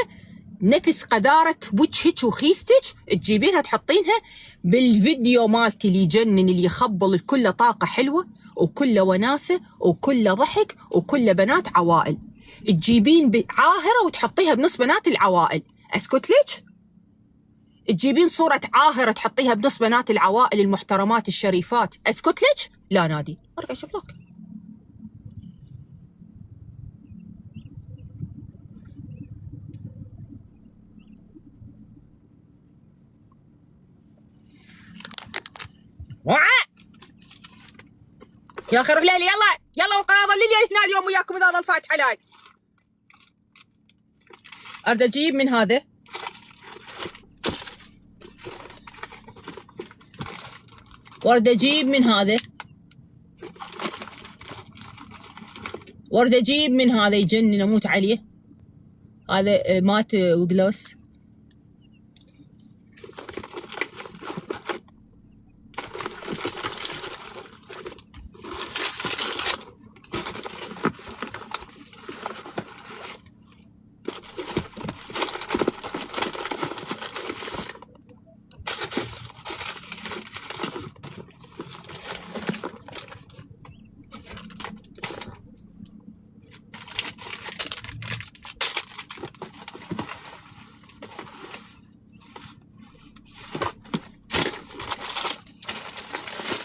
نفس قذاره وجهك وخيستك تجيبينها تحطينها بالفيديو مالتي اللي يجنن اللي يخبل، كله طاقه حلوه وكله وناسه وكله ضحك وكله بنات عوائل، تجيبين عاهره وتحطيها بنص بنات العوائل، اسكت لك؟ تجيبين صوره عاهره تحطيها بنص بنات العوائل المحترمات الشريفات، اسكت لك؟ لا نادي ارجع شبلوك. يا اخي روح ليلي، يلا وقرا ظل لي هنا اليوم وياكم اذا ظل فاتح علي. اريد اجيب من هذا وارد اجيب من هذا وارد اجيب من هذا يجنن اموت عليه، هذا مات وجلوس.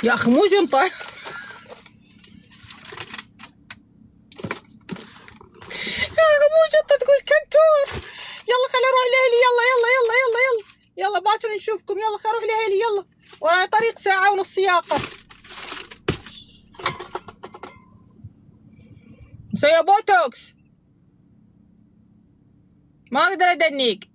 يا اخي مو جنطه، يا اخي مو جنطه تقول كنتور. يلا خليني اروح لهلي، يلا باكر نشوفكم، يلا خليني اروح لهلي، يلا وراي طريق ساعه ونص سياقه، مسويه بوتوكس ما اقدر ادنيك.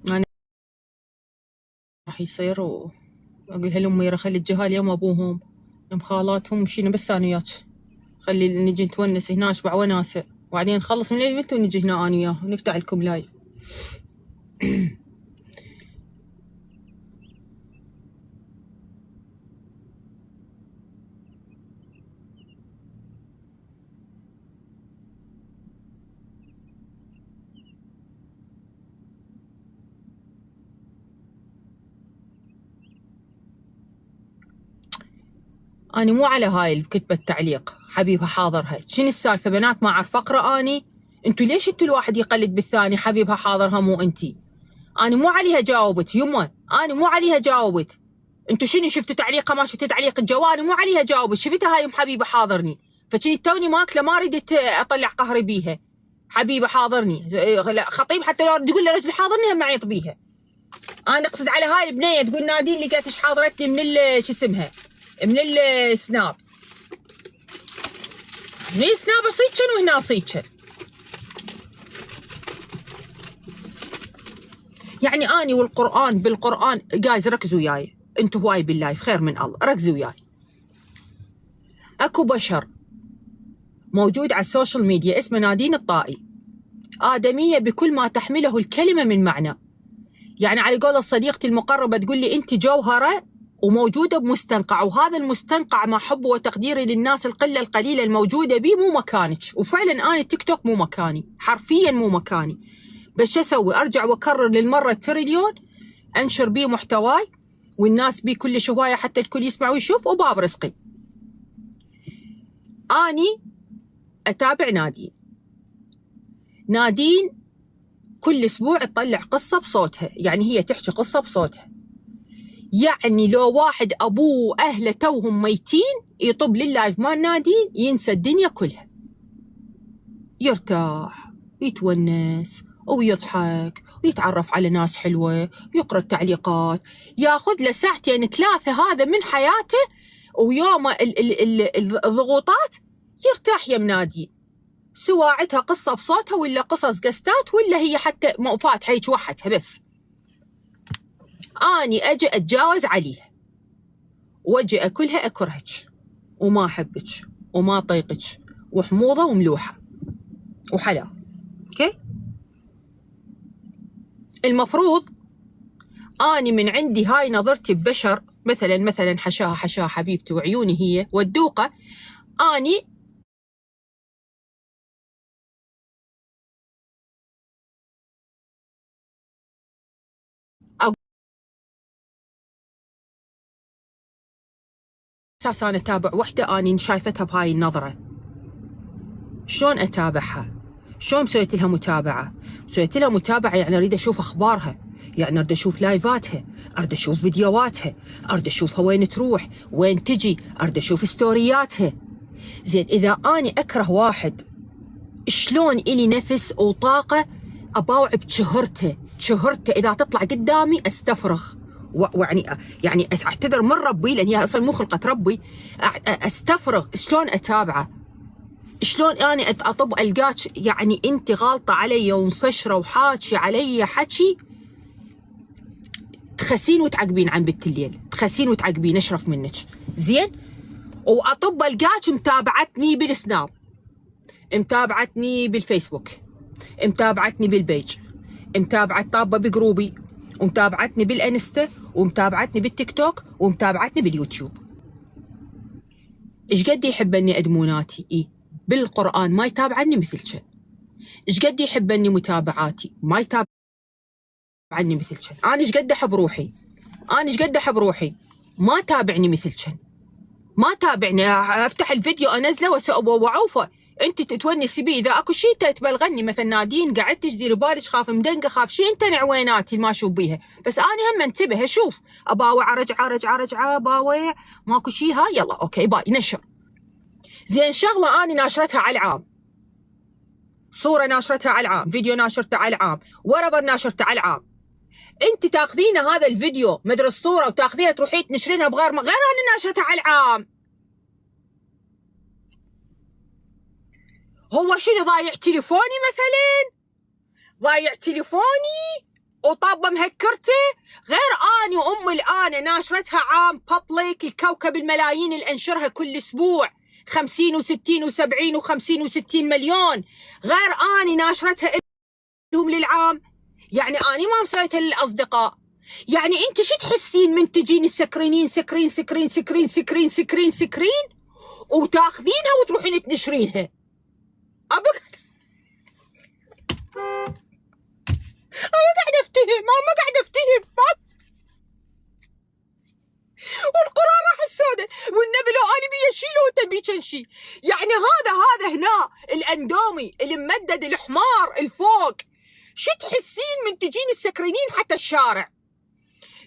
انا راح يصير واقول هلم خلي الجهال يوم ابوهم يوم خالاتهم مشينا بس انا وياك، خلي نجي نتونس هنا اشبع وناسه، وبعدين نخلص من الايفنت ونجي هنا انا وياه ونفتح لكم لايف. أنا مو على هاي الكتبة التعليق حبيبها حاضرها. شنو السالفة بنات؟ ما أعرف أقرأ أني؟ أنتوا ليش أنتوا الواحد يقلد بالثاني؟ حبيبها حاضرها مو أنتي. أنا مو عليها جاوبت يمه، أنا مو عليها جاوبت. أنتوا شنو شفتوا تعليقها؟ ما شفتوا تعليق الجوال؟ مو عليها جاوبت. شفتها هاي حبيبة حاضرني، فشني توني ماكلة ما ردت أطلع قهري بيها. حبيبة حاضرني، خطيب حتى لو تقول له رجل حاضرني هم يعيط بيها. أنا أقصد على هاي البنية تقول نادين لقيتش حاضرتني من شو اسمها، من السناب. من السناب صيتشن وهنا صيتشن. يعني أني والقرآن بالقرآن جايز ركزوا وياي، أنتوا هواي بالله في خير من الله، ركزوا وياي. أكو بشر موجود على السوشيال ميديا اسمه نادين الطائي، آدمية بكل ما تحمله الكلمة من معنى. يعني على قول صديقتي المقربة تقول لي أنت جوهرة وموجودة بمستنقع، وهذا المستنقع مع حب وتقديري للناس القلة القليلة الموجودة بيه مو مكانك. وفعلا أنا التيك توك مو مكاني، حرفيا مو مكاني. بس شو أسوي؟ أرجع وأكرر للمرة التريليون، أنشر بيه محتواي والناس بيه كل هواية حتى الكل يسمع ويشوف، وباب رزقي. أني أتابع نادين كل أسبوع تطلع قصة بصوتها، يعني هي تحكي قصة بصوتها. يعني لو واحد أبوه وأهله توهم ميتين يطب لللايف مال نادين ينسى الدنيا كلها، يرتاح ويتونس ويضحك ويتعرف على ناس حلوة ويقرأ التعليقات، ياخذ له ساعتين 3 هذا من حياته، ويوم الضغوطات يرتاح يم نادين، سواعتها قصة بصوتها ولا قصص قستات ولا هي حتى فاتحة هيك وحدها بس. أني أجي أتجاوز عليها وأجي أكلها أكرهك وما أحبك وما أطيقك وحموضة وملوحة وحلا. أوكي؟ المفروض أني من عندي هاي نظرتي ببشر، مثلا حشاها حبيبتي وعيوني هي والدوقة، أني أساس أنا أتابع وحدة أني شايفتها بهاي النظرة. شلون أتابعها؟ شلون مسويت لها متابعة؟ مسويت لها متابعة يعني أريد أشوف أخبارها، يعني أريد أشوف لايفاتها، أريد أشوف فيديوهاتها، أريد أشوفها وين تروح، وين تجي، أريد أشوف ستورياتها. زين إذا أني أكره واحد شلون إلي نفس وطاقة أباوع بشهرته إذا تطلع قدامي أستفرغ، يعني أعتذر من ربي لأن هي أصلا مو خلقة ربي، أستفرغ. شلون أتابعه؟ شلون أنا أطب ألقاك يعني أنت غالطة علي ومفشرة وحاكي علي حكي تخسين وتعقبين عن بنت الليل، تخسين وتعقبين أشرف منك. زين؟ وأطب ألقاك متابعتني بالسناب، متابعتني بالفيسبوك، متابعتني بالبيج، متابعت طابة بجروبي، ومتابعتني بالانستا، ومتابعتني بالتيك توك، ومتابعتني باليوتيوب. ايش قد يحبني ادموناتي؟ بالقرآن ما يتابعني مثلك. ايش قد يحبني متابعاتي؟ ما يتابعني مثلك. انا ايش قد احب روحي، ما تابعني مثلك. ما تابعني، افتح الفيديو انزله واعوفه، انت تتونسي بي. اذا اكو شيء تبلغني مثلا نادين قعدتش ديري بالك خاف مدنقه خاف شيء، انت عويناتي ما اشوف بيها، بس انا هم انتبه اشوف اباوع ارجع باوع ماكو شيء. ها يلا اوكي باي نشر. زين شغله اني ناشرتها على العام، صوره ناشرتها على العام، فيديو ناشرته على العام، ورقه ناشرته على العام، انت تاخذين هذا الفيديو مدري الصوره وتاخذيها تروحين تنشرينها بغير انا ناشرتها على العام. هو شنو ضايع تليفوني مثلا؟ ضايع تليفوني وطابة مهكرته؟ غير اني وام الآن ناشرتها عام بابليك الكوكب الملايين اللي انشرها كل اسبوع 50 و60 و70 و50 و60 مليون، غير اني ناشرتها لهم للعام. يعني اني ما مسويتها للاصدقاء. يعني انت شو تحسين من تجين السكرينين سكرين وتاخذينها وتروحين تنشرينها؟ أنا قاعدة أفتهم والقرآن راح السوداء والنبي لو أنا انت بيكن شي. يعني هذا هنا الاندومي الممدد الحمار الفوق، شو تحسين من تجين تسكرينين حتى الشارع؟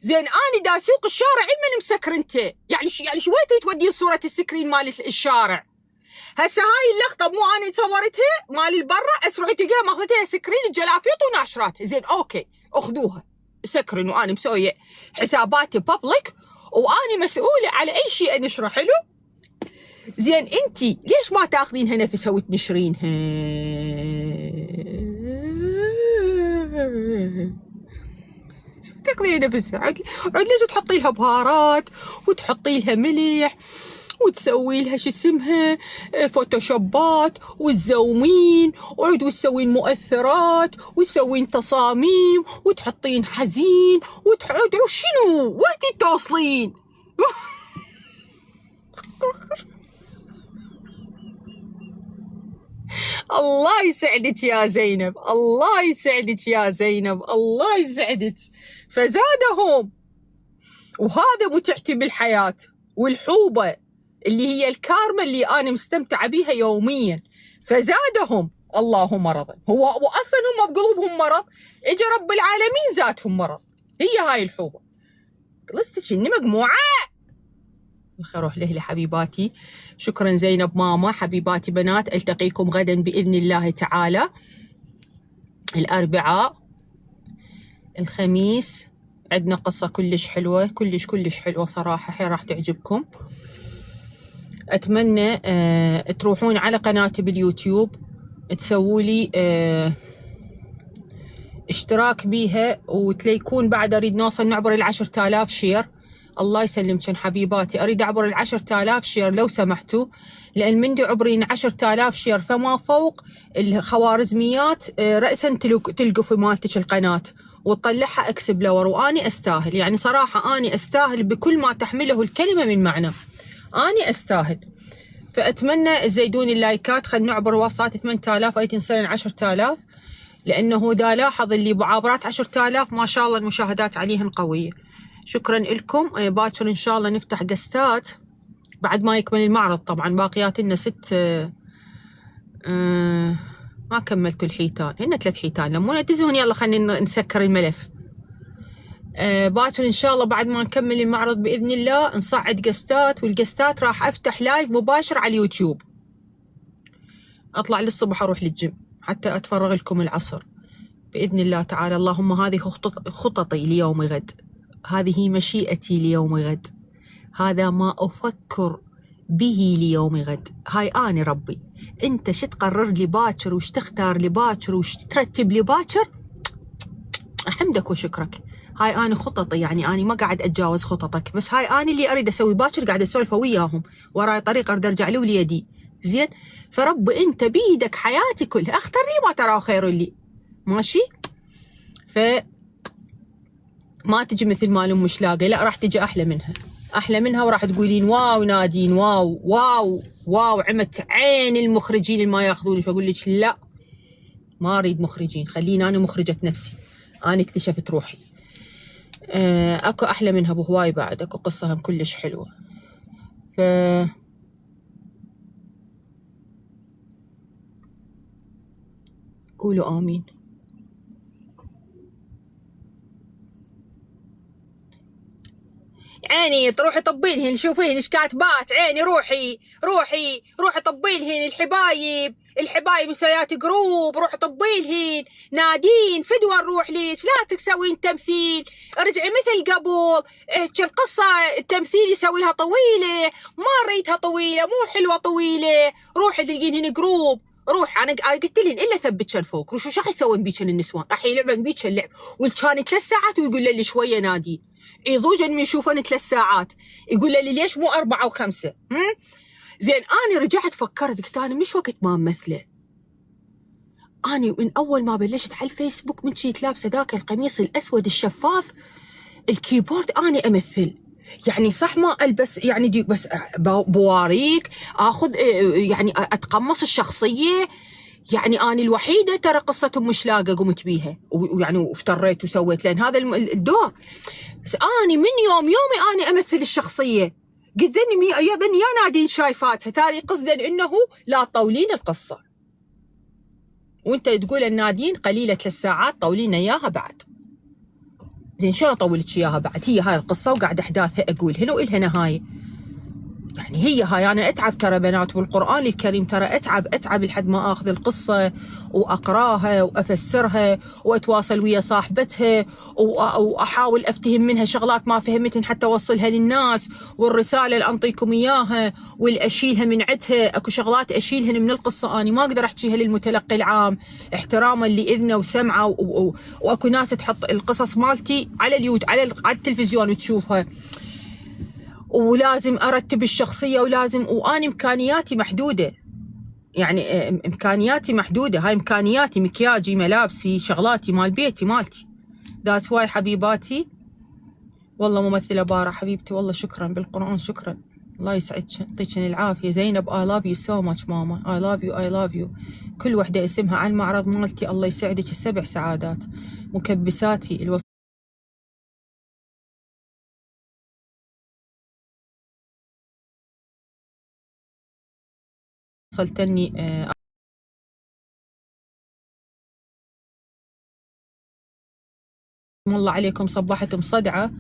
زين اني دا اسوق الشارع من مسكرنته، يعني شو وين تودين صوره السكرين مال الشارع؟ هسه هاي اللقطه مو انا صورتها مال البرا، اسرع تلقاها ماخذتها سكرين الجلافيط وناشراتها. زين اوكي اخذوها سكرين، وانا مسويه حساباتي بابليك واني مسؤوله على اي شيء انشره. حلو؟ زين انتي ليش ما تاخذينها نفسها وتنشرينها؟ تاخذينها نفسها عاد ليش تحطي لها بهارات وتحطي لها ملح وتسوي لها شو اسمها فوتوشوبات وتزومين وتسوين مؤثرات وتسوين تصاميم وتحطين حزين وشنو وين توصلين؟ الله يسعدك يا زينب، الله يسعدك يا زينب، الله يسعدك. فزادهم، وهذا متعتي بالحياة والحوبة اللي هي الكارما اللي أنا مستمتعة بيها يوميا. فزادهم الله مرضا، هو وأصلا هم بقلوبهم مرض، إجا رب العالمين ذاتهم مرض. هي هاي الحوبة. خلصتك إني مجموعة. اروح له حبيباتي. شكرا زينب ماما، حبيباتي بنات، التقيكم غدا باذن الله تعالى، الاربعاء الخميس. عندنا قصه كلش حلوه، كلش حلوه صراحه، راح تعجبكم. اتمنى تروحون على قناتي باليوتيوب، تسووا لي اشتراك بيها، وتليكون بعد اريد نوصل نعبر 10,000 شير. الله يسلمكن حبيباتي، اريد اعبر 10,000 شير لو سمحتوا، لان من دي عبرين 10,000 شير فما فوق الخوارزميات راسا تلقف مالتك القناه وتطلعها اكسبلور، واني استاهل. يعني صراحه اني استاهل بكل ما تحمله الكلمه من معنى، اني استاهل. فاتمنى تزيدون اللايكات، خلينا نعبر وصلات 8,000 اريد نصير 10,000، لانه دا لاحظ اللي بعابرات 10,000 ما شاء الله المشاهدات عليهن قويه. شكرا لكم. باكر ان شاء الله نفتح قستات بعد ما يكمل المعرض، طبعا باقيات لنا 6 ما كملتوا الحيتان، هن 3 حيتان. لما دزون يلا خلينا نسكر الملف. باكر ان شاء الله بعد ما نكمل المعرض باذن الله نصعد قستات، والقستات راح افتح لايف مباشر على اليوتيوب. اطلع للصبح اروح للجيم حتى اتفرغ لكم العصر باذن الله تعالى. اللهم هذه خططي ليوم غد، هذه مشيئتي ليوم غد، هذا ما أفكر به ليوم غد. هاي أنا ربي، أنت شو تقرر لي باكر وش تختار لي باكر وش ترتب لي باكر، أحمدك وشكرك. هاي أنا خططي، يعني أنا ما قاعد أتجاوز خططك، بس هاي أنا اللي أريد أسوي باكر قاعد أسولفه وياهم، وراي طريق أريد أرجع له وليدي. زين، فرب أنت بيدك حياتي كلها، اختر لي ما تراه خير لي، ماشي؟ ما تجي مثل مال ام مشلاقه، لا راح تجي احلى منها وراح تقولين واو نادين واو واو واو، عمت عين المخرجين اللي ما ياخذوني. فاقول لك لا، ما اريد مخرجين، خليني انا مخرجه نفسي، انا اكتشفت روحي. اكو احلى منها بهواي، بعد اكو قصه هم كلش حلوه. ف قولوا امين. عيني تروحي طبيلهن، شوفيهن ايش كاتبات، عيني روحي طبيلهن الحبايب مسويات جروب، روحي طبيلهن. نادين فدوى نروح ليش لا تسوين تمثيل، ارجعي مثل قبل. القصه التمثيل يسويها طويله، ما اريدها طويله، مو حلوه طويله. روحي تلقينهن جروب، روح. انا قلت لهن الا ثبتشن فوق، شو يسوون بيشن النسوان، احي لعبن بيشن اللعب، والكان 3 ساعات ويقول لي شويه نادين يضوجن من يشوفن 3 ساعات، يقول لي ليش مو 4 و5؟ زين انا رجعت فكرت، قلت انا مش وقت ما امثله. انا من اول ما بلشت على الفيسبوك من شيت لابسه ذاك القميص الاسود الشفاف الكيبورد انا امثل. يعني صح ما البس يعني ديك، بس بواريك اخذ يعني اتقمص الشخصيه. يعني أنا الوحيدة ترى قصة أم مشلاقة قمت بيها، ويعني وافتريت وسويت، لأن هذا الدور. بس أنا من يومي أنا أمثل الشخصية. قلت أيضا يا نادين شايفاتها تالي قصدا إنه لا تطولين القصة، وانت تقول النادين قليلة 3 ساعات طولينا إياها بعد. زين شلون أطولك إياها بعد؟ هي هاي القصة وقاعد أحداثها أقول هنا وإلها نهاية. يعني هي هاي أنا أتعب ترى بنات بالقرآن الكريم، ترى أتعب لحد ما آخذ القصة وأقراها وأفسرها وأتواصل ويا صاحبتها وأحاول أفتهم منها شغلات ما فهمتهن حتى أوصلها للناس، والرسالة اللي أنطيكم إياها واللي أشيلها من عدها. أكو شغلات أشيلهن من القصة أنا ما أقدر أحكيها للمتلقي العام احتراما لإذنه وسمعه، وأكو ناس تحط القصص مالتي على على التلفزيون وتشوفها، ولازم أرتب الشخصية ولازم، وأنا إمكانياتي محدودة. يعني إمكانياتي محدودة، هاي إمكانياتي مكياجي ملابسي شغلاتي مال بيتي مالتي. ذاتس واي حبيباتي. والله ممثلة بارة حبيبتي، والله شكرا بالقرآن شكرا، الله يسعدك يعطيك العافية. زينب I love you so much ماما، I love you I love you. كل وحدة اسمها على المعرض مالتي الله يسعدك 7 سعادات. مكبساتي وصلتني الله عليكم، صبحتم صدعة،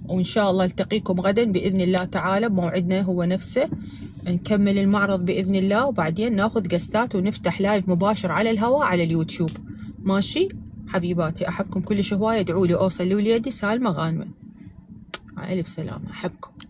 وإن شاء الله التقيكم غدا بإذن الله تعالى بموعدنا هو نفسه. نكمل المعرض بإذن الله وبعدين ناخذ قستات ونفتح لايف مباشر على الهواء على اليوتيوب. ماشي حبيباتي، أحبكم كلش هواية، ادعوا لي أوصل لوليدي سالمة غانمة. ألف سلامة، أحبكم.